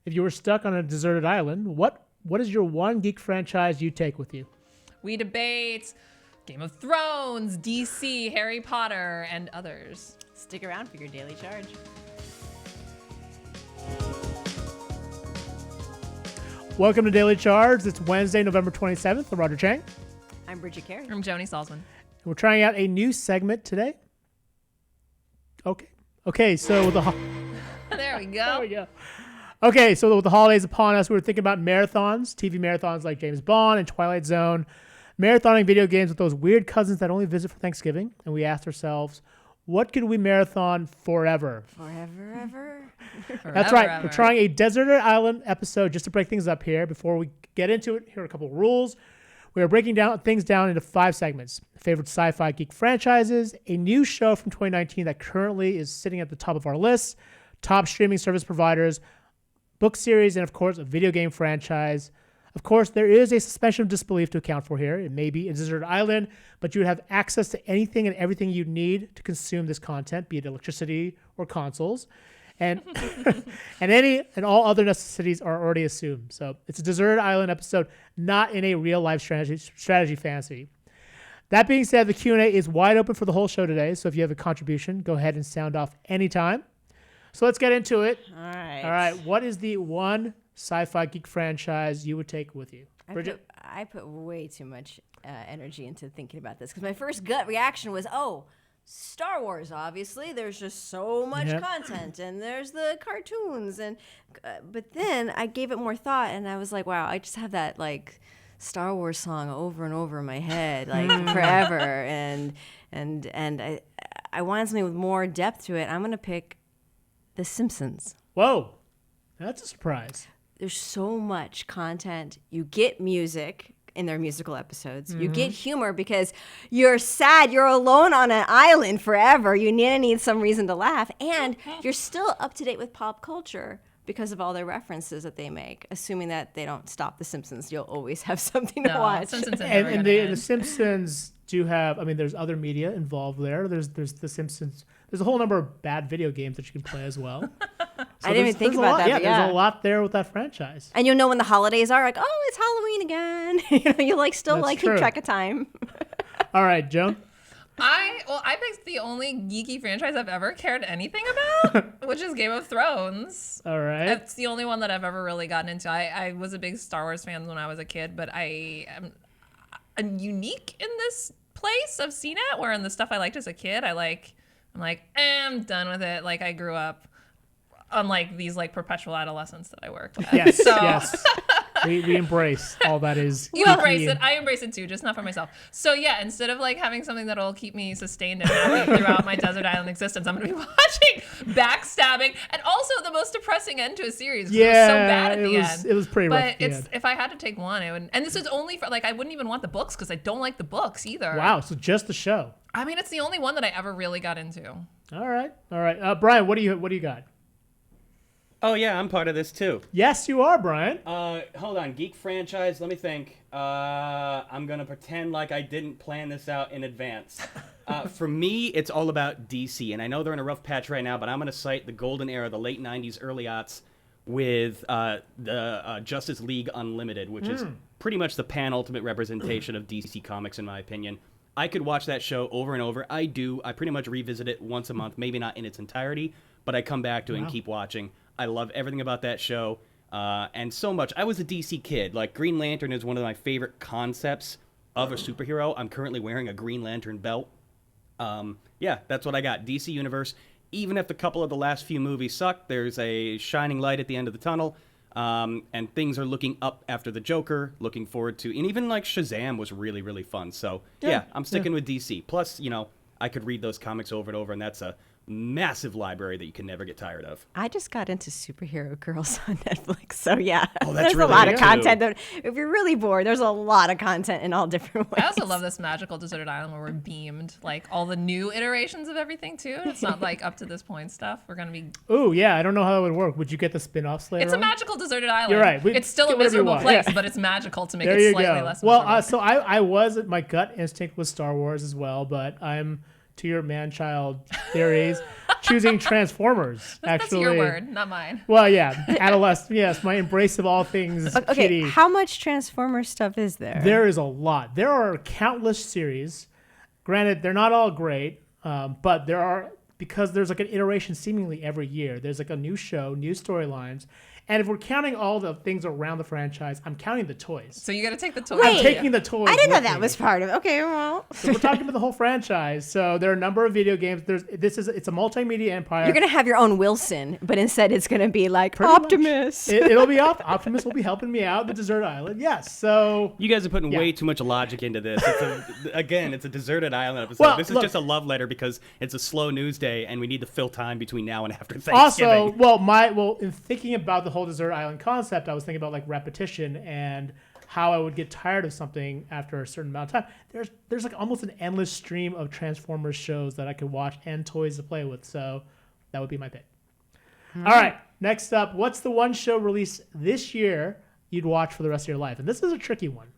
If you were stuck on a deserted island, what is your one geek franchise you take with you? We debate Game of Thrones, DC, Harry Potter, and others. Stick around for your daily charge. Welcome to Daily Charge. It's Wednesday, November 27th. I'm Roger Chang. I'm Bridget Carey. I'm Joni Salzman. We're trying out a new segment today. Okay. So with the There we go. there we go. Okay, so with the holidays upon us, we were thinking about marathons, TV marathons like James Bond and Twilight Zone, marathoning video games with those weird cousins that only visit for Thanksgiving. And we asked ourselves, what could we marathon forever? Forever, ever. That's right. Ever. We're trying a deserted island episode just to break things up here. Before we get into it, here are a couple of rules. We are breaking things down into 5 segments. Favorite sci-fi geek franchises, a new show from 2019 that currently is sitting at the top of our list, top streaming service providers, book series, and of course, a video game franchise. Of course, there is a suspension of disbelief to account for here. It may be a deserted island, but you would have access to anything and everything you need to consume this content, be it electricity or consoles. And and all other necessities are already assumed. So it's a deserted island episode, not in a real life strategy fantasy. That being said, the Q&A is wide open for the whole show today. So if you have a contribution, go ahead and sound off anytime. So let's get into it. All right. All right. What is the one sci-fi geek franchise you would take with you? Bridget? I put way too much energy into thinking about this because my first gut reaction was, Star Wars, obviously. There's just so much content, and there's the cartoons, and but then I gave it more thought, and I was like, wow, I just have that like Star Wars song over and over in my head, like forever, and I wanted something with more depth to it. I'm gonna pick The Simpsons. Whoa, that's a surprise. There's so much content. You get music in their musical episodes. You get humor because you're sad. You're alone on an island forever. You need some reason to laugh. And you're still up to date with pop culture because of all their references that they make. Assuming that they don't stop The Simpsons, you'll always have something to watch. Simpsons And the Simpsons do have, I mean, there's other media involved there. There's The Simpsons. There's a whole number of bad video games that you can play as well. So I didn't even think about that. Yeah, but yeah, there's a lot there with that franchise. And you'll know when the holidays are, like, oh, it's Halloween again. You like still That's like true. keep track of time. All right, Joan. I picked the only geeky franchise I've ever cared anything about, which is Game of Thrones. All right. It's the only one that I've ever really gotten into. I was a big Star Wars fan when I was a kid, but I am unique in this place of CNET, where in the stuff I liked as a kid, I'm done with it. Like I grew up unlike these like perpetual adolescents that I work with. Yes, So yes. We embrace all that is. you geeky embrace it. and- I embrace it too, just not for myself. So yeah, instead of like having something that'll keep me sustained and happy throughout my desert island existence, I'm gonna be watching backstabbing and also the most depressing end to a series. 'Cause it was so bad at the end. It was pretty rough. But at the end. if I had to take one, it would. And this is only for like I wouldn't even want the books because I don't like the books either. Wow, so just the show. I mean, it's the only one that I ever really got into. All right. Brian, what do you got? Oh yeah, I'm part of this too. Yes, you are, Brian. Hold on, geek franchise. Let me think. I'm gonna pretend like I didn't plan this out in advance. For me, it's all about DC, and I know they're in a rough patch right now, but I'm gonna cite the golden era, the late '90s, early aughts, with the Justice League Unlimited, which is pretty much the pan-ultimate representation of DC Comics, in my opinion. I could watch that show over and over. I do. I pretty much revisit it once a month, maybe not in its entirety, but I come back to it and keep watching. I love everything about that show, and so much. I was a DC kid. Like, Green Lantern is one of my favorite concepts of a superhero. I'm currently wearing a Green Lantern belt. Yeah, that's what I got. DC Universe. Even if a couple of the last few movies suck, there's a shining light at the end of the tunnel, and things are looking up after the Joker. Looking forward to, and even like Shazam was really, really fun. So yeah, I'm sticking with DC. Plus, I could read those comics over and over, and that's a massive library that you can never get tired of. I just got into Superhero Girls on Netflix, so yeah, Oh, that's there's really a lot good, of too. content. If you're really bored, there's a lot of content in all different ways. I also love this magical deserted island where we're beamed like all the new iterations of everything too. It's not like up to this point stuff. We're gonna be. Oh yeah, I don't know how that would work. Would you get the spin-offs later It's a on? magical deserted island. You're right. It's still a get whatever you miserable want. place, Yeah. but it's magical to make There it you slightly go. less Well, miserable. so my gut instinct was Star Wars as well, but I'm to your man-child theories. choosing Transformers. That's Actually, your word, not mine. Well, yeah, adolescent. Yes, my embrace of all things Okay, kitty. how much Transformer stuff is there? There is a lot. There are countless series. Granted, they're not all great, but there are, because there's like an iteration seemingly every year. There's like a new show, new storylines. And if we're counting all the things around the franchise, I'm counting the toys. So you got to take the toy. Wait. I'm taking the toys. I didn't know with that me. was part of it. Okay, well. So we're talking about the whole franchise. So there are a number of video games. It's a multimedia empire. You're going to have your own Wilson, but instead it's going to be like Pretty much. Optimus. It'll be Optimus will be helping me out, the desert island. Yes. So You guys are putting Yeah. way too much logic into this. It's a deserted island episode. Well, This is look- just a love letter because it's a slow news day and we need to fill time between now and after also, Thanksgiving. in thinking about the whole desert island concept, I was thinking about like repetition and how I would get tired of something after a certain amount of time. There's like almost an endless stream of Transformers shows that I could watch and toys to play with. So that would be my pick. All right. Next up, what's the one show released this year you'd watch for the rest of your life? And this is a tricky one.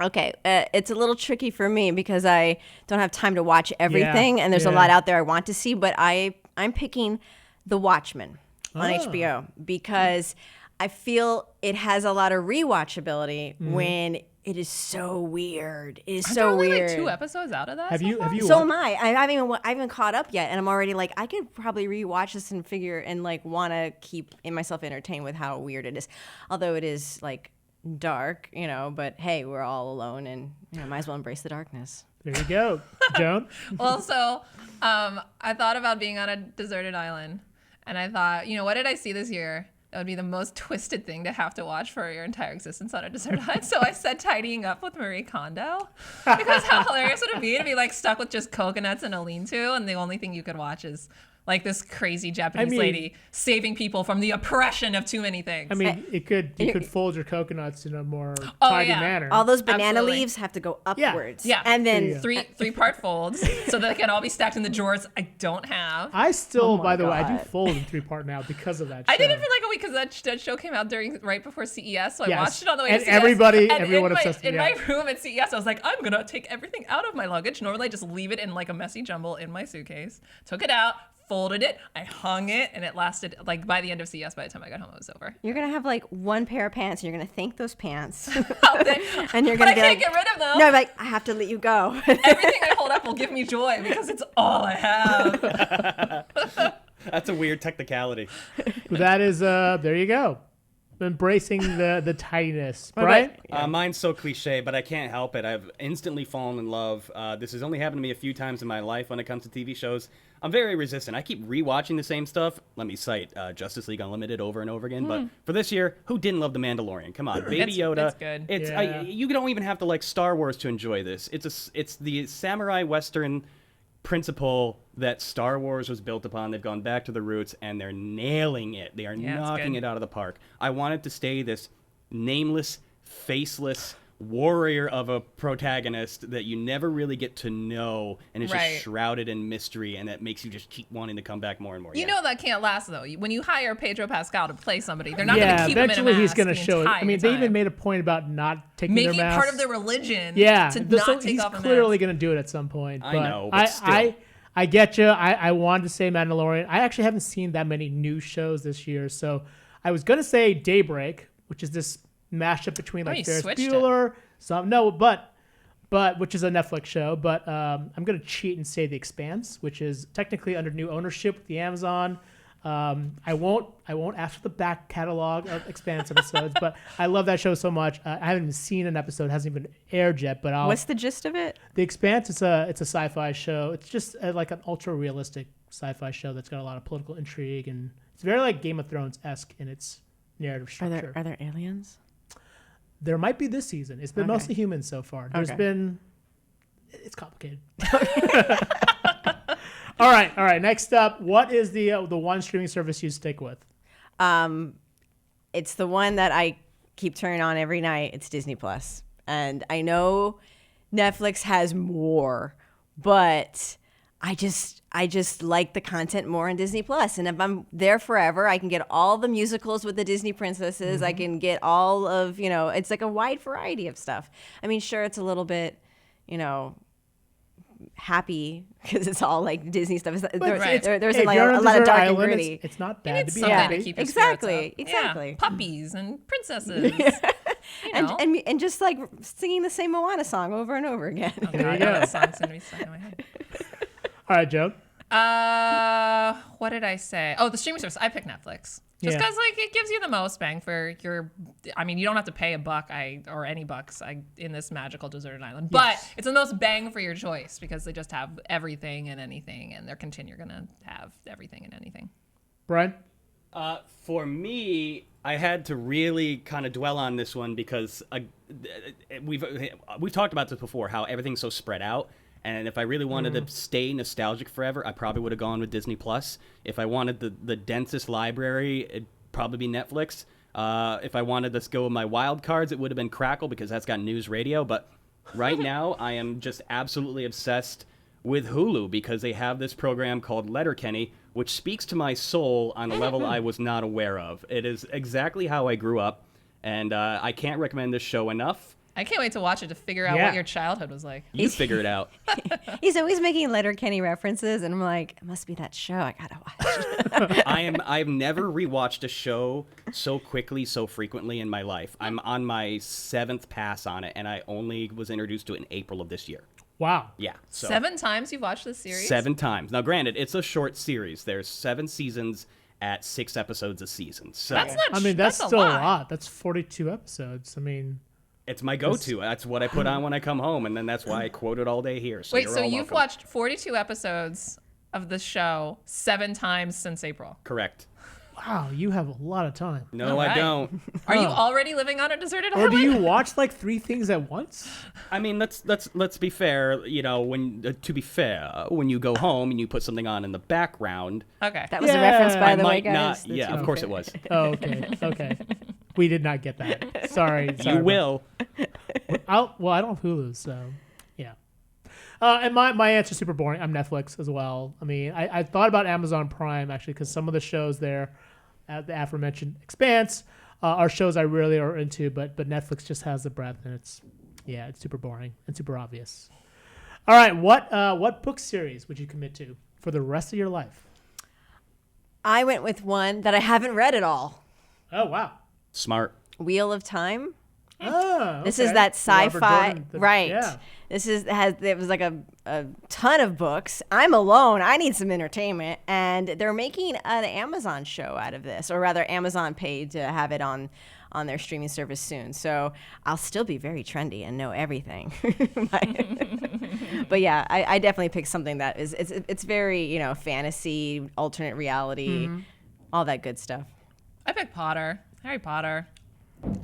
Okay, it's a little tricky for me because I don't have time to watch everything, and there's a yeah. lot out there I want to see. But I'm picking The Watchmen on Oh. HBO because I feel it has a lot of rewatchability when it is so weird. It is Aren't so there only weird. like 2 episodes out of that? Have so you far? So watched- am I. I haven't caught up yet, and I'm already like I could probably rewatch this and figure and like want to keep myself entertained with how weird it is. Although it is like dark, but hey, we're all alone, and might as well embrace the darkness. There you go, Joan. Well, so I thought about being on a deserted island, and I thought, what did I see this year? That would be the most twisted thing to have to watch for your entire existence on a desert island. So I said Tidying Up with Marie Kondo. Because how hilarious would it be to be like stuck with just coconuts and a lean-to, and the only thing you could watch is like this crazy Japanese lady saving people from the oppression of too many things. I mean, you could fold your coconuts in a more Oh, tidy yeah. manner. All those banana Absolutely. leaves have to go upwards. Yeah. And then Yeah. three-part folds so they can all be stacked in the drawers I don't have. I still, my by the way, I do God. fold in 3-part now because of that show. I did it for like a week because that show came out right before CES, so I Yes. watched it on the way And to CES. everyone in obsessed, in yeah. my room at CES, I was like, I'm gonna take everything out of my luggage. Normally, I just leave it in like a messy jumble in my suitcase. Took it out, folded it, I hung it, and it lasted like by the end of CES. By the time I got home, it was over. you're gonna have like one pair of pants, and you're gonna thank those pants, Out there. and you're But gonna I be can't like, get rid of them. no, like I have to let you go. Everything I hold up will give me joy because it's all I have. That's a weird technicality. But that is, there you go. Embracing the tidiness, What right? Mine's so cliche, but I can't help it. I've instantly fallen in love. This has only happened to me a few times in my life when it comes to TV shows. I'm very resistant. I keep rewatching the same stuff. Let me cite Justice League Unlimited over and over again. But for this year, who didn't love The Mandalorian? Come on, Baby Yoda. It's good. Yeah. You don't even have to like Star Wars to enjoy this. It's the samurai western principle that Star Wars was built upon. They've gone back to the roots and they're nailing it. They are Yeah, it's knocking good. it out of the park. I want it to stay this nameless, faceless warrior of a protagonist that you never really get to know, and it's Right. just shrouded in mystery, and that makes you just keep wanting to come back more and more. You know that can't last though. When you hire Pedro Pascal to play somebody, they're not Yeah, going to keep him in a eventually mask he's going to the show it. I entire mean, they even time. made a point about not taking making their it masks. part of their religion. Yeah, to so not take he's off a clearly mask. going to do it at some point. I But know, but still. I get you. I wanted to say Mandalorian. I actually haven't seen that many new shows this year, so I was going to say Daybreak, which is this mashup between Oh, like you Ferris switched it. Bueller, but which is a Netflix show. But I'm going to cheat and say The Expanse, which is technically under new ownership with the Amazon. I won't ask for the back catalog of Expanse episodes, but I love that show so much. I haven't even seen an episode; it hasn't even aired yet. But What's the gist of it? The Expanse. It's a sci-fi show. It's just like an ultra realistic sci-fi show that's got a lot of political intrigue, and it's very like Game of Thrones esque in its narrative Are structure. there aliens? There might be this season. It's been Okay. mostly humans so far. There's Okay. been. It's complicated. All right. Next up, what is the one streaming service you stick with? It's the one that I keep turning on every night. It's Disney Plus, and I know Netflix has more, but I just like the content more on Disney Plus. And if I'm there forever, I can get all the musicals with the Disney princesses. I can get all of it's like a wide variety of stuff. I mean, sure, it's a little bit, happy because it's all like Disney stuff. There Hey, isn't if like you're on a lot of desert dark island, and gritty. It's not You bad need to be something happy. to keep your spirits Exactly, up. exactly. Yeah, puppies and princesses. You know. And just like singing the same Moana song over and over again. Oh, God, you go. that song's gonna be stuck in my head. All right, Joe. What did I say? Oh, the streaming service. I picked Netflix. Just Yeah. because like it gives you the most bang for your. I mean, you don't have to pay $1 or any bucks in this magical deserted island, but it's the most bang for your choice because they just have everything and anything, and they're gonna have everything and anything. Brian? For me, I had to really kind of dwell on this one because we've talked about this before, how everything's so spread out. And if I really wanted to stay nostalgic forever, I probably would have gone with Disney Plus. If I wanted the densest library, it'd probably be Netflix. If I wanted to go with my wild cards, it would have been Crackle because that's got news radio. But right now, I am just absolutely obsessed with Hulu because they have this program called Letterkenny, which speaks to my soul on a level I was not aware of. It is exactly how I grew up, and I can't recommend this show enough. I can't wait to watch it to figure out Yeah. what your childhood was like. You figure it out. He's always making Letterkenny references, and I'm like, it must be that show. I gotta watch. I've never rewatched a show so quickly, so frequently in my life. I'm on my 7th pass on it, and I only was introduced to it in April of this year. Wow. Yeah. So 7 times you've watched this series? 7 times. Now, granted, it's a short series. There's 7 seasons at 6 episodes a season. So That's not. I mean, that's a still a lot. lot. That's 42 episodes. I mean, it's my go-to. That's what I put on when I come home, and then that's why I quote it all day here. So Wait, you're so all you've welcome. watched 42 episodes of the show 7 times since April? Correct. wow, you have a lot of time. No, All I right. don't. Are you Oh. already living on a deserted Or island? do you watch like 3 things at once? I mean, let's be fair. You know, to be fair, when you go home and you put something on in the background, Okay. That was a reference, by I the way, might guys. not. That's Yeah, what of course I'm it was. Oh, okay. Okay. We did not get that. Sorry. You will. Well, I don't have Hulu, so yeah. And my answer's super boring. I'm Netflix as well. I mean, I thought about Amazon Prime actually because some of the shows there, the aforementioned Expanse, are shows I really are into, but Netflix just has the breadth, and it's super boring and super obvious. All right, what book series would you commit to for the rest of your life? I went with one that I haven't read at all. Oh wow. Smart. Wheel of Time. Oh, This okay. is that The Robert sci-fi, Jordan, right? Yeah. It was like a ton of books. I'm alone. I need some entertainment, and they're making an Amazon show out of this, or rather, Amazon paid to have it on their streaming service soon. So I'll still be very trendy and know everything. But yeah, I definitely picked something that is it's very fantasy, alternate reality, all that good stuff. I picked Potter. Harry Potter.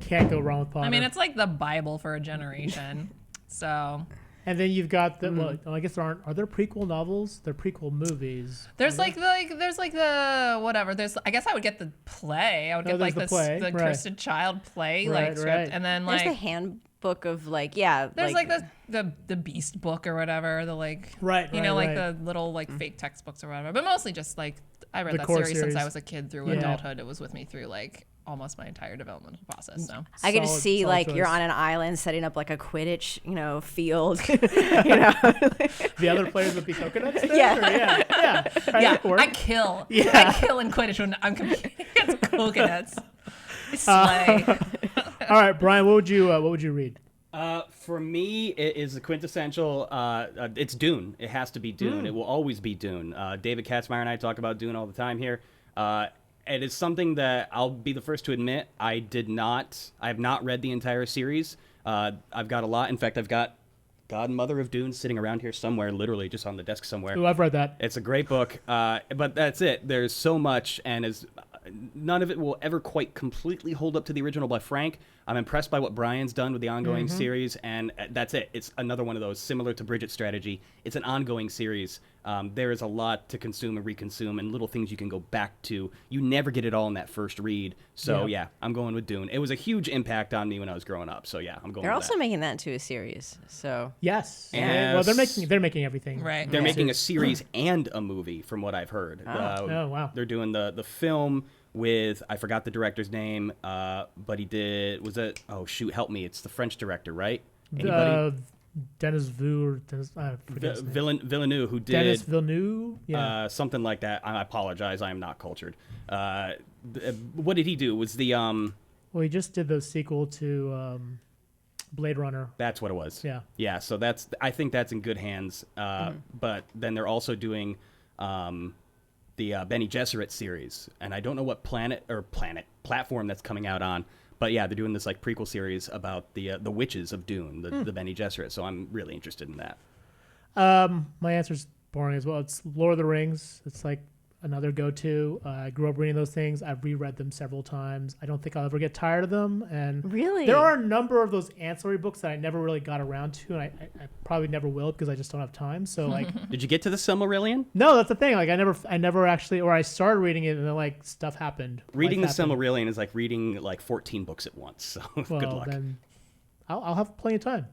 Can't go wrong with Potter. I mean, it's like the Bible for a generation. So and then you've got the well, I guess are there prequel novels? They're prequel movies. there's like the whatever. There's I guess I would get the play. I would get there's like the play, the right. Cursed Child play Right, like script, right. and then There's like the handbook of there's like the Beast book or whatever. The like Right, you know right, like right. the little like fake textbooks or whatever. But mostly just like I read The that core series since I series. was a kid through Yeah. adulthood. It was with me through like almost my entire developmental process. So I get to Solid- see solid like you're choice. on an island setting up like a Quidditch, field. The other players would be coconuts. Then, Yeah. or yeah. Right, yeah, that could work. I kill. Yeah. I kill in Quidditch when I'm competing against coconuts. I slay. All right, Brian, what would you read? For me, it is the quintessential. It's Dune. It has to be Dune. It will always be Dune. David Katzmeyer and I talk about Dune all the time here. It is something that I'll be the first to admit I have not read the entire series. I've got a lot. In fact, I've got God and Mother of Dune sitting around here somewhere, literally just on the desk somewhere. Ooh, I've read that. It's a great book, but that's it. There's so much, and none of it will ever quite completely hold up to the original by Frank. I'm impressed by what Brian's done with the ongoing series, and that's it. It's another one of those, similar to Bridget's strategy. It's an ongoing series. There is a lot to consume and reconsume, and little things you can go back to. You never get it all in that first read. So, yeah, I'm going with Dune. It was a huge impact on me when I was growing up. So, yeah, I'm going They're with also that. making that into a series. So Yes. Yes. Well, they're making everything. Right. They're Yeah. making a series and a movie, from what I've heard. Oh, wow. They're doing the film with, I forgot the director's name, but he did, was it, oh shoot, help me, it's the French director, right? Anybody? Dennis Vu or Dennis, I forget his name. Villeneuve, who did Dennis Villeneuve. Yeah. something like that. I apologize, I am not cultured. What did he do? Was the Well, he just did the sequel to Blade Runner. That's what it was. Yeah. Yeah. So I think that's in good hands. But then they're also doing the Bene Gesserit series, and I don't know what platform that's coming out on. But yeah, they're doing this like prequel series about the witches of Dune, the Bene Gesserit. So I'm really interested in that. My answer's boring as well. It's Lord of the Rings. It's like another go-to. I grew up reading those things. I've reread them several times. I don't think I'll ever get tired of them. And Really? there are a number of those ancillary books that I never really got around to, and I probably never will because I just don't have time. So like, Did you get to the Silmarillion? no, that's the thing. Like I never actually, or I started reading it and then like stuff happened. Reading the Life happened. Silmarillion is like reading like 14 books at once. So good Well, luck. then I'll have plenty of time.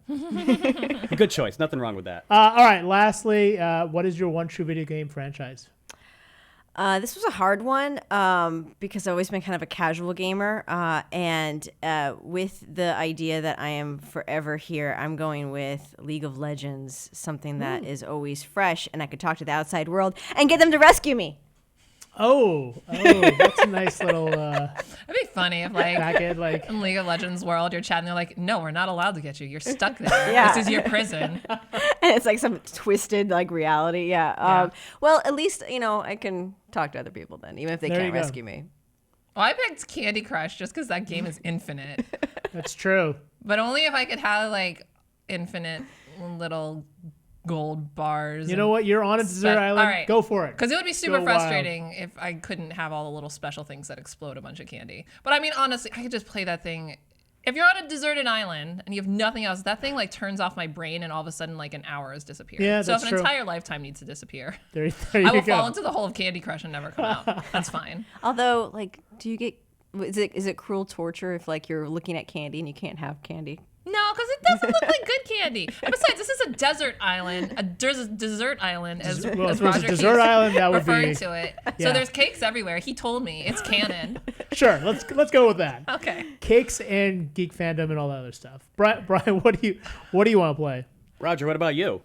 Good choice. Nothing wrong with that. All right. Lastly, what is your one true video game franchise? This was a hard one because I've always been kind of a casual gamer. And with the idea that I am forever here, I'm going with League of Legends, something that is always fresh, and I could talk to the outside world and get them to rescue me. Oh, that's a nice little It'd be funny if like packet. Like, in League of Legends world, you're chatting, they're like, no, we're not allowed to get you. You're stuck there. Yeah. This is your prison. And it's like some twisted like reality. Yeah. Well, at least, I can talk to other people then, even if they There you can't go. rescue me. Well, I picked Candy Crush just because that game is infinite. that's true. But only if I could have like infinite little gold bars. You know what? You're on a desert island. All right. Go for it. Because it would be super Go frustrating if I couldn't have all the little special things that explode a bunch of candy. But I mean, honestly, I could just play that thing. If you're on a deserted island and you have nothing else, that thing like turns off my brain and all of a sudden like an hour has disappeared. Yeah, so that's if an true. entire lifetime needs to disappear, There you I will go. fall into the hole of Candy Crush and never come out. That's fine. Although, like, do you get, is it cruel torture if like you're looking at candy and you can't have candy? No, because it doesn't look like good candy. And besides, this is a desert island. There's a dessert island, as Well, if as it was a Roger desert keeps island, that would referring be to it. yeah. So there's cakes everywhere. He told me it's canon. Sure. Let's go with that. Okay. Cakes and geek fandom and all that other stuff. Brian, what do you want to play? Roger, what about you?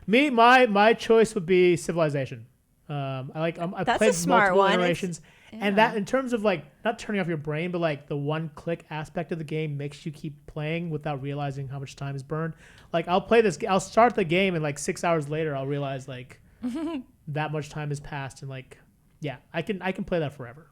Me, my choice would be Civilization. I've That's played a smart multiple one. iterations, and that in terms of like not turning off your brain, but like the one click aspect of the game makes you keep playing without realizing how much time is burned. Like I'll play this, I'll start the game, and like 6 hours later, I'll realize like that much time has passed, and like yeah, I can play that forever.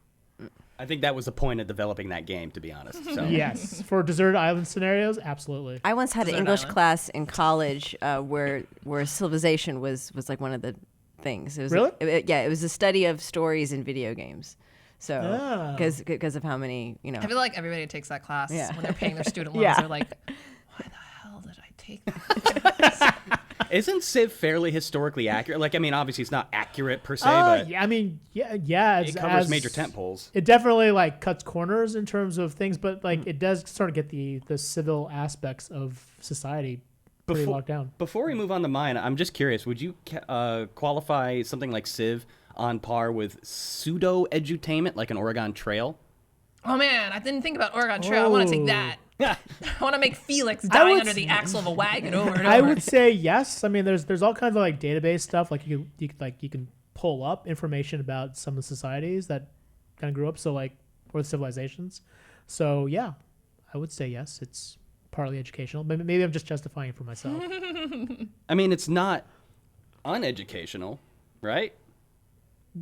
I think that was the point of developing that game, to be honest. So. Yes, for deserted island scenarios, absolutely. I once had an Desert English island. class in college where Civilization was like one of the things. It was Really? It was a study of stories in video games. So Ah. because of how many, I feel like everybody who takes that class Yeah. when they're paying their student loans, Yeah. they're like, why the hell did I take that? Isn't Civ fairly historically accurate? Like, I mean, obviously it's not accurate per se, but Yeah, I mean, yeah. it covers major tentpoles. It definitely like cuts corners in terms of things, but like it does sort of get the civil aspects of society pretty Before- locked down. Before we move on to mine, I'm just curious, would you qualify something like Civ on par with pseudo-edutainment, like an Oregon Trail? Oh man, I didn't think about Oregon Trail. I want to Oh. take that. I want to make Felix I dying would under the s- axle of a wagon over and over. I would say yes. I mean, there's all kinds of like database stuff like you can pull up information about some of the societies that kind of grew up, so like or the civilizations. So yeah, I would say yes. It's partly educational. Maybe I'm just justifying it for myself. I mean, it's not uneducational, right?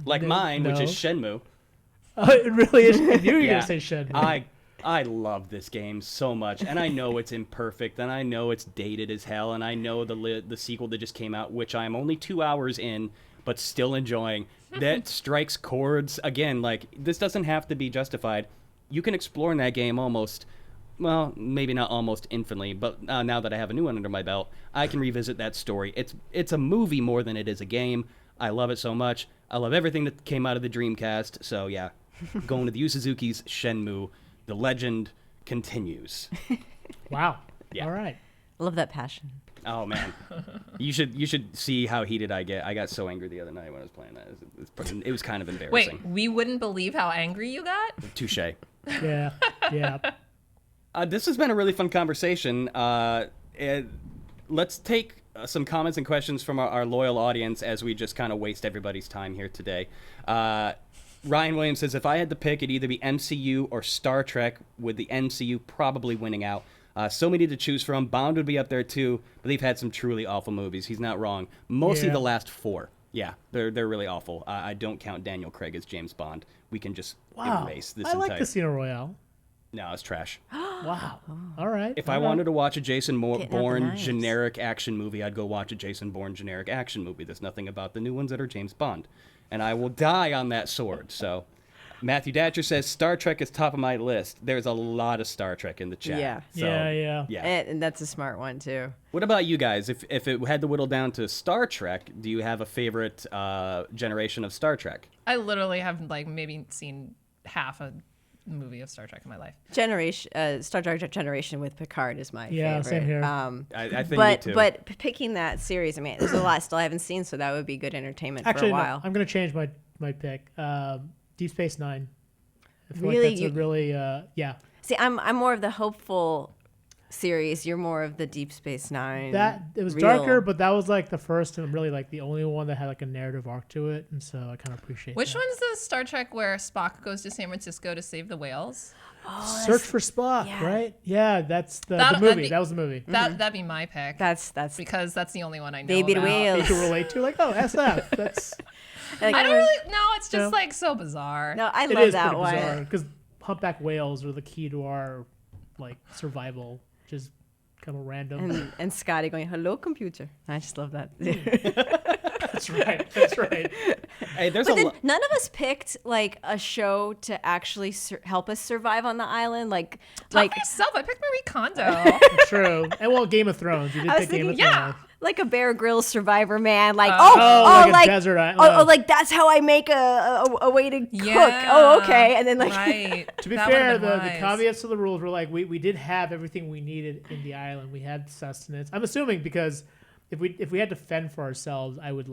Like mine, which is No. Shenmue. It really is. I knew you were Yeah. gonna say Shenmue. I love this game so much, and I know it's imperfect, and I know it's dated as hell, and I know the sequel that just came out, which I'm only 2 hours in, but still enjoying. That strikes chords again. Like, this doesn't have to be justified. You can explore in that game almost, well, maybe not almost infinitely, but now that I have a new one under my belt, I can revisit that story. It's a movie more than it is a game. I love it so much. I love everything that came out of the Dreamcast. So yeah, going to the Yu Suzuki's Shenmue. The legend continues. Wow. Yeah. All right. I love that passion. Oh man, you should see how heated I get. I got so angry the other night when I was playing that. It was kind of Wait, embarrassing. we wouldn't believe how angry you got? Touche. Yeah. This has been a really fun conversation. let's take some comments and questions from our loyal audience as we just kind of waste everybody's time here today. Ryan Williams says, if I had to pick, it'd either be MCU or Star Trek, with the MCU probably winning out. So many to choose from. Bond would be up there too, but they've had some truly awful movies. He's not wrong. Mostly the last 4. Yeah, they're really awful. I don't count Daniel Craig as James Bond. We can just erase this entire... I like Casino Royale. No, it's trash. Wow. All right. If I wanted to watch a Jason Getting out the Bourne knives. generic action movie, I'd go watch a Jason Bourne generic action movie. There's nothing about the new ones that are James Bond. And I will die on that sword. So, Matthew Datcher says, Star Trek is top of my list. There's a lot of Star Trek in the chat. Yeah. So, Yeah. And that's a smart one too. What about you guys? If it had to whittle down to Star Trek, do you have a favorite generation of Star Trek? I literally have like maybe seen half a movie of Star Trek in my life. Star Trek Generation with Picard is my favorite. Same here. I think me too. But picking that series, I mean, there's a lot I still haven't seen, so that would be good entertainment Actually, for a no, while. I'm going to change my pick. Deep Space Nine. I feel Really? like that's a really, yeah. See, I'm more of the hopeful series. You're more of the Deep Space Nine. It was real. darker, but that was like the first and really like the only one that had like a narrative arc to it, and so I kind of appreciate Which that. one's the Star Trek where Spock goes to San Francisco to save the whales? Search for Spock, yeah. right? Yeah, that's the That'd movie. be- That was the movie. That'd be my pick. That's because that's the only one I know. Baby the about. whale. You can relate to like, oh, SF. That's like, I don't really. No, it's just No. like so bizarre. No, I it love is that pretty one. bizarre because humpback whales are the key to our like survival. Just kind of random. And Scotty going, "Hello, computer." I just love that. That's right. That's right. Hey, there's But a then none of us picked like a show to actually help us survive on the island. Like Talk for yourself. I picked Marie Kondo. True. And well, Game of Thrones. You did I was pick Game of thinking, Thrones. like a Bear Grylls Survivor Man. Like like a like desert island. oh, like that's how I make a way to cook. Yeah. Oh, okay. And then like right. To be That fair, would've the been wise. caveats to the rules were like we did have everything we needed in the island. We had sustenance. I'm assuming because if we had to fend for ourselves, I wouldn't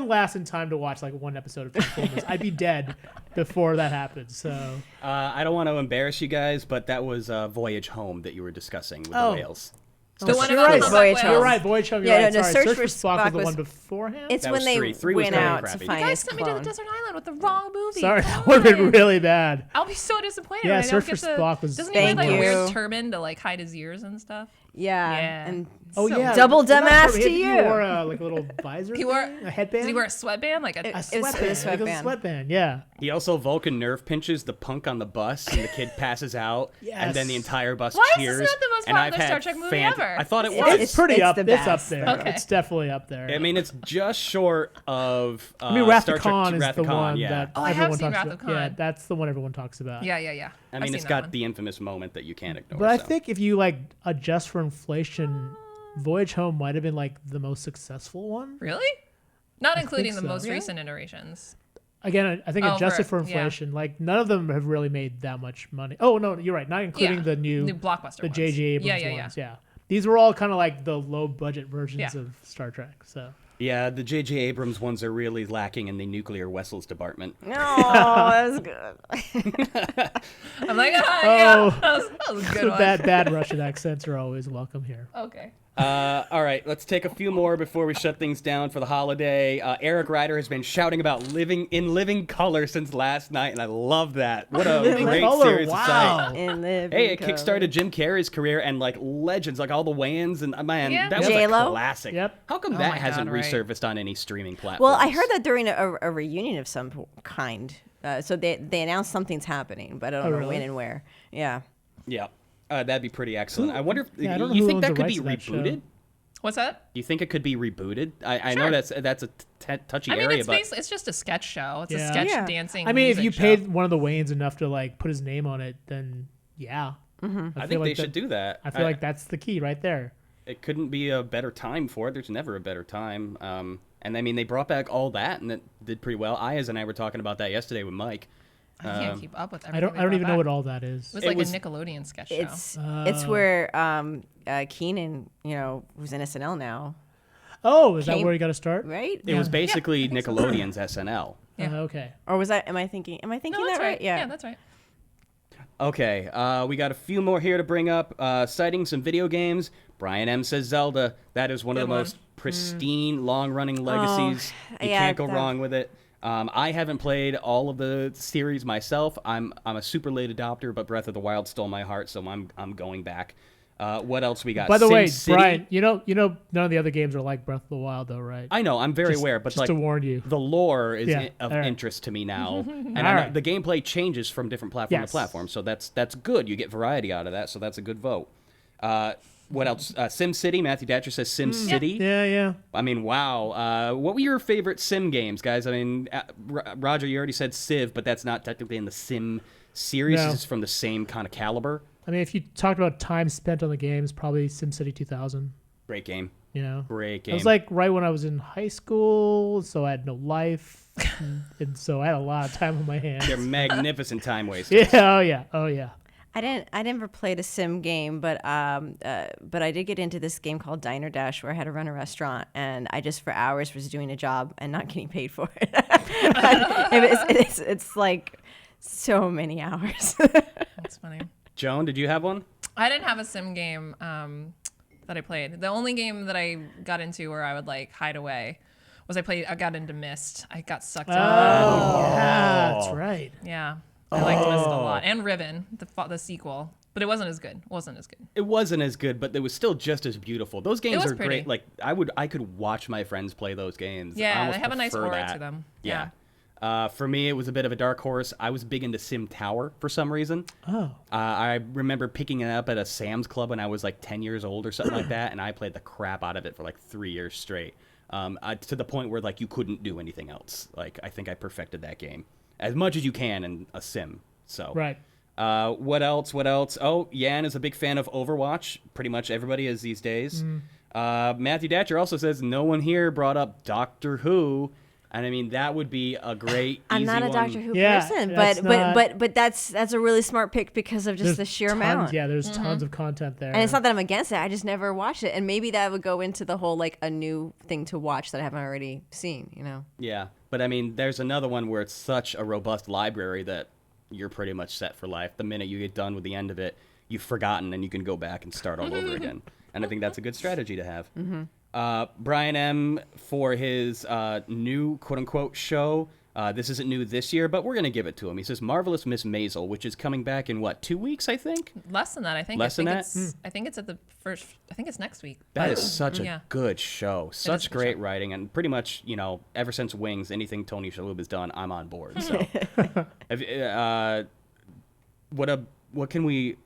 last in time to watch like one episode of Transformers. I'd be dead before that happened. So I don't want to embarrass you guys, but that was Voyage Home that you were discussing with the Oh. whales. The one you're about right. the Voyage humpback Home. You're whales. right. Voyage Home. You're Yeah, right. no, Sorry. Search Search for for Spock was Spock the was- one beforehand. it's That when was they 3. 3 was went really out crappy. to You find You guys his sent me to the clone. desert island with the wrong movie. Sorry, Come that would have been on. really bad. I'll be so disappointed. Yeah, when I don't Search get for to- Spock was- Doesn't he wear Thank like a weird you. turban to like hide his ears and stuff? Yeah. And Oh So- yeah, Double Well, that's dumbass right. to He you. wore like a little visor. He wore a headband. Did he wear a sweatband? Like a a was sweatband? a Like a sweatband. sweatband. Yeah. He also Vulcan nerve pinches the punk on the bus, and the kid passes out, and then the Yes. entire bus Why is this cheers. not the most and I've popular Star had Trek movie ever? I thought it It's- was. It's pretty it's up. the It's up best. there. Okay. It's definitely up there. I mean, it's just short of. I mean, Wrath Star of Trek Khan is Wrath the of Khan, one yeah. that Oh, I have everyone seen talks Wrath about. of Khan. Yeah, that's the one everyone talks about. Yeah. I I've mean, seen it's that got one. the infamous moment that you can't ignore. But I so. think if you like adjust for inflation, Voyage Home might have been like the most successful one. Really? Not including think the so. most Yeah. recent iterations. Again, I think Oh, adjusted for- for yeah. inflation, like none of them have really made that much money. Oh no, you're right. Not including Yeah. the new blockbuster the ones. J.J. Abrams Yeah. ones. Yeah, these were all kind of like the low budget versions Yeah. of Star Trek. So Yeah, the J.J. Abrams ones are really lacking in the nuclear vessels department. no, that was good. I'm like, yeah, Oh. that was a good the one. bad Russian accents are always welcome here. Okay. All right, let's take a few more before we shut things down for the holiday. Eric Ryder has been shouting about living color since last night, and I love that. What a Living great Color, series to wow. cite. In the Hey, it kickstarted Jim Carrey's career and like legends, like all the Wayans, and man, Yeah. that was a J-Lo? classic. Yep. How come Oh that my hasn't God, right. resurfaced on any streaming platform? Well, I heard that during a reunion of some kind. So they announced something's happening, but I don't know really? when and where. Yeah. Yeah, that'd be pretty excellent. I wonder if Yeah, I don't know you who think owns that the could rights be to that show. rebooted. What's that? Do you think it could be rebooted? I Sure. know that's a touchy I mean, area, it's but basically it's just a sketch show. It's Yeah. a sketch Yeah. dancing. I mean, if music you show. paid one of the Wayans enough to like put his name on it, then yeah. I think they should do that. I feel like that's the key right there. It couldn't be a better time for it. There's never a better time. And I mean, they brought back all that, and it did pretty well. Ayaz and I were talking about that yesterday with Mike. I can't keep up with I everything. don't even know what all that is. It was It like was- a Nickelodeon sketch show. It's where Keenan, who's in SNL now, Oh, is that Came- where you got to start? right? It was basically Nickelodeon's SNL. Yeah. Okay. Or was that? Am I thinking No, that that's right? right. Yeah, that's right. Okay, we got a few more here to bring up. Citing some video games, Brian M. says Zelda. That is one of the most pristine, long-running legacies. You can't go wrong with it. I haven't played all of the series myself. I'm a super late adopter, but Breath of the Wild stole my heart, so I'm going back. What else we got? By the way, City. Brian, you know, none of the other games are like Breath of the Wild, though, right? I know, I'm very aware, but just like to warn you, the lore is of right. interest to me now, and I know right. the gameplay changes from different platform Yes. to platform, so that's good. You get variety out of that, so that's a good vote. What else? Sim City. Matthew Datcher says Sim City. Yeah. I mean, wow. What were your favorite Sim games, guys? I mean, Roger, you already said Civ, but that's not technically in the Sim series. No. It's from the same kind of caliber. I mean, if you talked about time spent on the games, probably SimCity 2000. Great game. You know, Great game. it was like right when I was in high school, so I had no life, and so I had a lot of time on my hands. They're magnificent time wasters. Yeah. Oh yeah. I never played a sim game, but I did get into this game called Diner Dash where I had to run a restaurant, and I just for hours was doing a job and not getting paid for it. It's like so many hours. That's funny. Joan, did you have one? I didn't have a sim game that I played. The only game that I got into where I would like hide away was I got into Myst. I got sucked in. Yeah, that's right. Yeah. I liked Myst a lot. And Riven, the sequel. But it wasn't as good. It wasn't as good, but it was still just as beautiful. Those games was are pretty. great. Like I could watch my friends play those games. I Yeah, almost they have a nice prefer aura that. to them. Yeah. For me, it was a bit of a dark horse. I was big into Sim Tower for some reason. Oh. I remember picking it up at a Sam's Club when I was like 10 years old or something like that, and I played the crap out of it for like 3 years straight, to the point where like you couldn't do anything else. Like I think I perfected that game as much as you can in a sim. So Right. What else? Oh, Yan is a big fan of Overwatch. Pretty much everybody is these days. Matthew Datcher also says no one here brought up Doctor Who. And I mean, that would be a great. I'm easy not a one. Doctor Who Yeah, person, that's but that's a really smart pick because of just the sheer amount. Yeah, there's tons of content there. And it's not that I'm against it. I just never watched it. And maybe that would go into the whole, like, a new thing to watch that I haven't already seen, you know? Yeah, but I mean, there's another one where it's such a robust library that you're pretty much set for life. The minute you get done with the end of it, you've forgotten and you can go back and start all over again. And I think that's a good strategy to have. Brian M. for his new quote-unquote show. This isn't new this year, but we're going to give it to him. He says Marvelous Miss Maisel, which is coming back in, 2 weeks, I think? Less than that, I think. Less than that? I think it's at the first. I think it's next week. That is such a Yeah. good show. is Such a good great show. writing. And pretty much, ever since Wings, anything Tony Shalhoub has done, I'm on board. So, what can we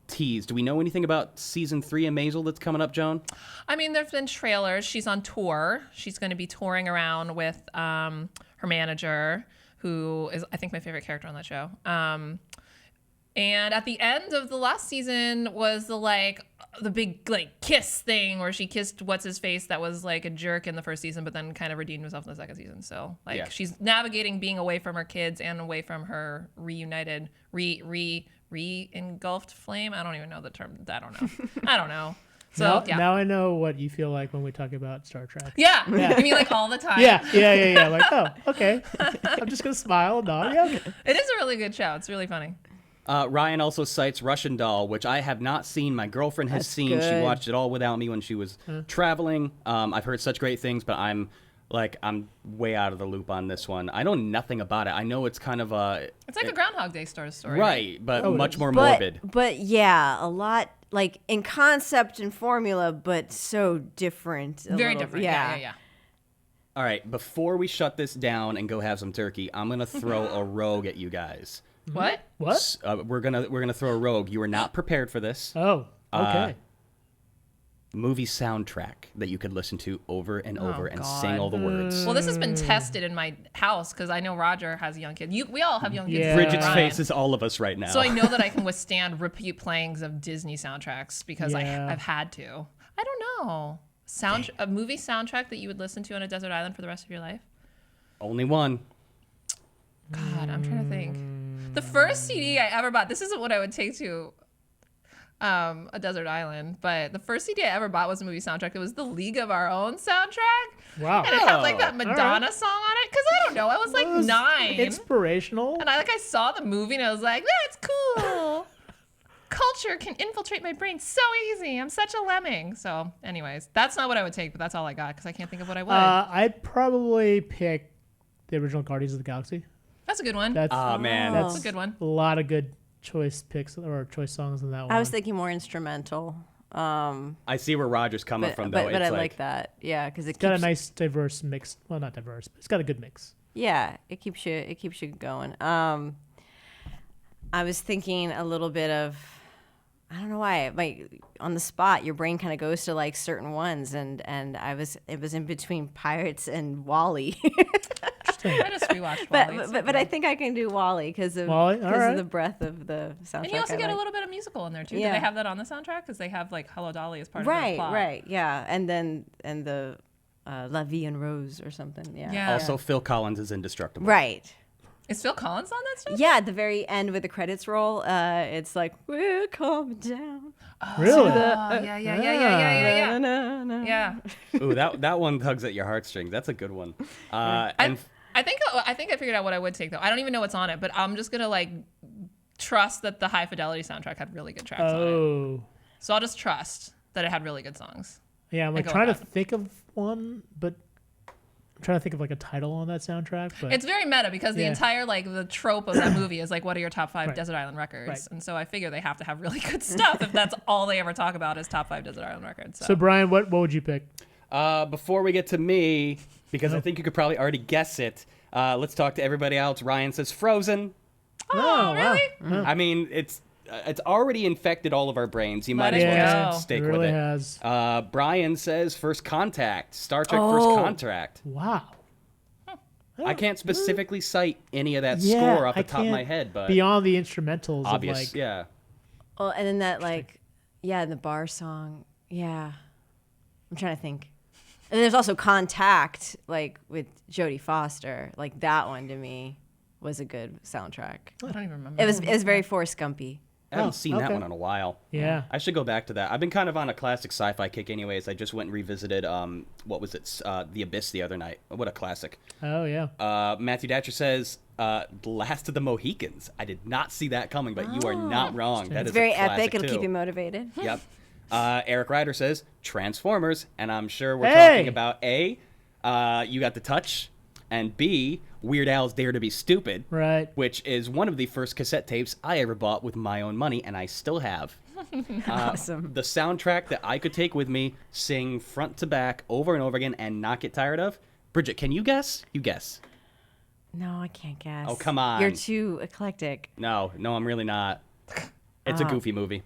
tease? Do we know anything about season 3 of Maisel that's coming up, Joan? I mean, there's been trailers. She's on tour. She's going to be touring around with her manager, who is, I think, my favorite character on that show. And at the end of the last season was the big kiss thing where she kissed what's his face that was like a jerk in the first season, but then kind of redeemed himself in the second season. So she's navigating being away from her kids and away from her reunited, re-engulfed flame. I don't even know the term. I don't know. So now I know what you feel like when we talk about Star Trek. Yeah. I mean, like all the time. Yeah. Like, oh, okay. I'm just gonna smile and nod. Yeah, okay. It is a really good show. It's really funny. Ryan also cites Russian Doll, which I have not seen. My girlfriend has seen. good. She watched it all without me when she was traveling. I've heard such great things, but I'm way out of the loop on this one. I know nothing about it. I know it's kind of It's like a Groundhog Day story. right, but Oh, it much is. more morbid. But yeah, a lot, like, in concept and formula, but so different. Very different. Yeah. All right, before we shut this down and go have some turkey, I'm gonna throw a rogue at you guys. What? What? We're gonna throw a rogue. You were not prepared for this. Oh, okay. Movie soundtrack that you could listen to over and over and sing God. all the words. Well, this has been tested in my house because I know Roger has young kids. We all have young kids. Yeah. Bridget's Ryan. face is all of us right now. So I know that I can withstand repeat playings of Disney soundtracks because Yeah. I've had to. I don't know. A movie soundtrack that you would listen to on a desert island for the rest of your life? Only one. God, I'm trying to think. The first CD I ever bought, this isn't what I would take to a desert island. But the first CD I ever bought was a movie soundtrack. It was the League of Our Own soundtrack. Wow. And it had like that All Madonna right. song on it. Because I don't know, I was like 9. Inspirational. And I saw the movie and I was like, that's cool. Culture can infiltrate my brain so easy. I'm such a lemming. So anyways, that's not what I would take, but that's all I got because I can't think of what I would. I'd probably pick the original Guardians of the Galaxy. That's a good one. That's man. That's a good one. a lot of good choice picks or choice songs in that one. I was thinking more instrumental. I see where Roger's coming from, though. But It's I like that. Yeah, because it got a keeps, nice diverse mix. Well, not diverse, but it's got a good mix. yeah, it keeps you going. I was thinking a little bit of, I don't know why, like on the spot, your brain kind of goes to like certain ones, and it was in between Pirates and Wall-E. I just rewatched Wall-E. but I think I can do Wall-E because of Wall-E? All right. the breadth of the soundtrack. And you also I get like. a little bit of musical in there too. Yeah. Do they have that on the soundtrack? Because they have like Hello Dolly as part of the plot. Right, yeah, and the La Vie en Rose or something. Yeah. Also, Phil Collins is indestructible. Right. Is Phil Collins on that stuff? Yeah, at the very end with the credits roll, it's like we're coming down. Really? Yeah. Yeah. Ooh, that one tugs at your heartstrings. That's a good one. And I think I figured out what I would take though. I don't even know what's on it, but I'm just gonna like trust that the High Fidelity soundtrack had really good tracks on it. Oh. So I'll just trust that it had really good songs. Yeah, I'm like go trying to with that. think of one, but I'm trying to think of like a title on that soundtrack. But It's very meta because the Yeah. entire like the trope of that movie is like, what are your top 5 Right. Desert Island records? Right. And so I figure they have to have really good stuff if that's all they ever talk about is top 5 Desert Island records. so Brian, what would you pick? before we get to me, because I think you could probably already guess it, let's talk to everybody else. Ryan says Frozen. Oh, really? Wow. I mean, it's already infected all of our brains. You might Let as it well go. just stick It really with it. has. Brian says First Contact, Star Trek First Contact. Wow. I can't specifically cite any of that Yeah, score off the I top of my can't- head, but Beyond the instrumentals obvious, of like yeah. Well, and then that like, yeah, the bar song. Yeah, I'm trying to think. And then there's also Contact, like with Jodie Foster. Like that one to me was a good soundtrack. I don't even remember. It was very Forrest Gumpy. I haven't Oh, seen that okay. one in a while. Yeah. I should go back to that. I've been kind of on a classic sci-fi kick anyways. I just went and revisited, what was it, The Abyss the other night. What a classic. Oh yeah. Matthew Datcher says, The Last of the Mohicans. I did not see that coming, but you are not wrong. That It's is very a classic epic. It'll too. keep you motivated. Yep. Eric Ryder says Transformers, and I'm sure we're Hey! talking about A, You Got the Touch, and B, Weird Al's Dare to Be Stupid, Right. which is one of the first cassette tapes I ever bought with my own money, and I still have. Awesome. The soundtrack that I could take with me, sing front to back over and over again, and not get tired of. Bridget, can you guess? You guess. No, I can't guess. Oh, come on. You're too eclectic. No, I'm really not. It's a goofy movie.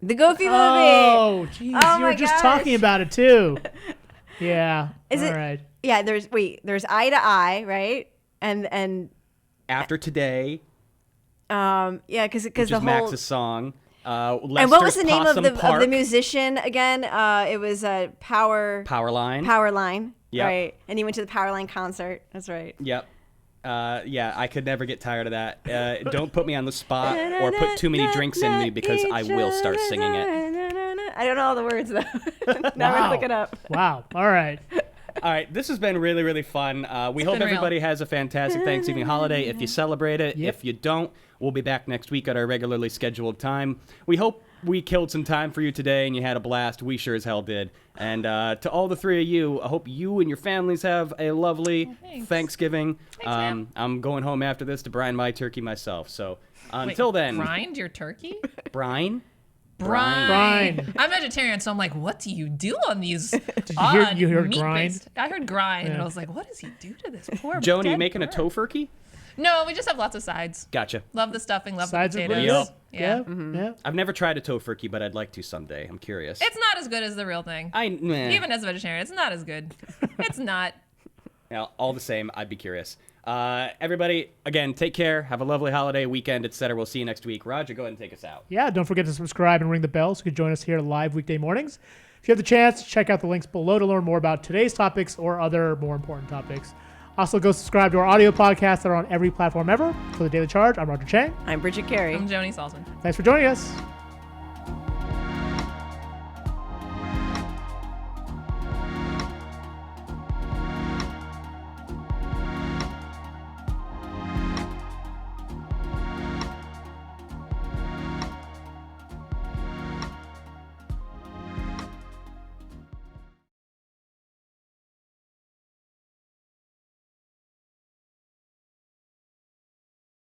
The Goofy movie. Oh, jeez. Oh you were my just gosh. talking about it too. Yeah. Is All it- right. Yeah, there's Eye to Eye, right? And After Today, yeah, because which the is whole Max's song. and what was Lester's the name of Possum the Park, musician again? It was Powerline. Powerline. Yep. Right, and he went to the Powerline concert. That's right. Yep. Yeah, I could never get tired of that. Don't put me on the spot or put too many drinks in me because I will start singing it. I don't know all the words though. Now Wow. we're looking up. Wow. All right. All right, this has been really, really fun. We hope been real. everybody has a fantastic Thanksgiving holiday. If you celebrate it, Yep. if you don't, we'll be back next week at our regularly scheduled time. We hope we killed some time for you today and you had a blast. We sure as hell did. And to all the three of you, I hope you and your families have a lovely thanks. Thanksgiving. man. I'm going home after this to brine my turkey myself. So Wait, until then, Brined your turkey? brine? Brine. I'm vegetarian, so I'm like, what do you do on these you hear meat-based- grind? I heard grind, and Yeah. I was like, what does he do to this poor Joni, you dead making a bird? tofurkey? No, we just have lots of sides. Gotcha. Love the stuffing, love Sides the are potatoes. pretty Yep. good. Yeah. Yeah. I've never tried a tofurkey, but I'd like to someday. I'm curious. It's not as good as the real thing. Even as a vegetarian, it's not as good. It's not. Now, all the same, I'd be curious. Everybody, again, take care. Have a lovely holiday, weekend, etc. We'll see you next week. Roger, go ahead and take us out. Yeah, don't forget to subscribe and ring the bell so you can join us here live weekday mornings. If you have the chance, check out the links below to learn more about today's topics or other more important topics. Also, go subscribe to our audio podcasts that are on every platform ever. For the Daily Charge, I'm Roger Chang. I'm Bridget Carey. I'm Joni Salzman. Thanks for joining us.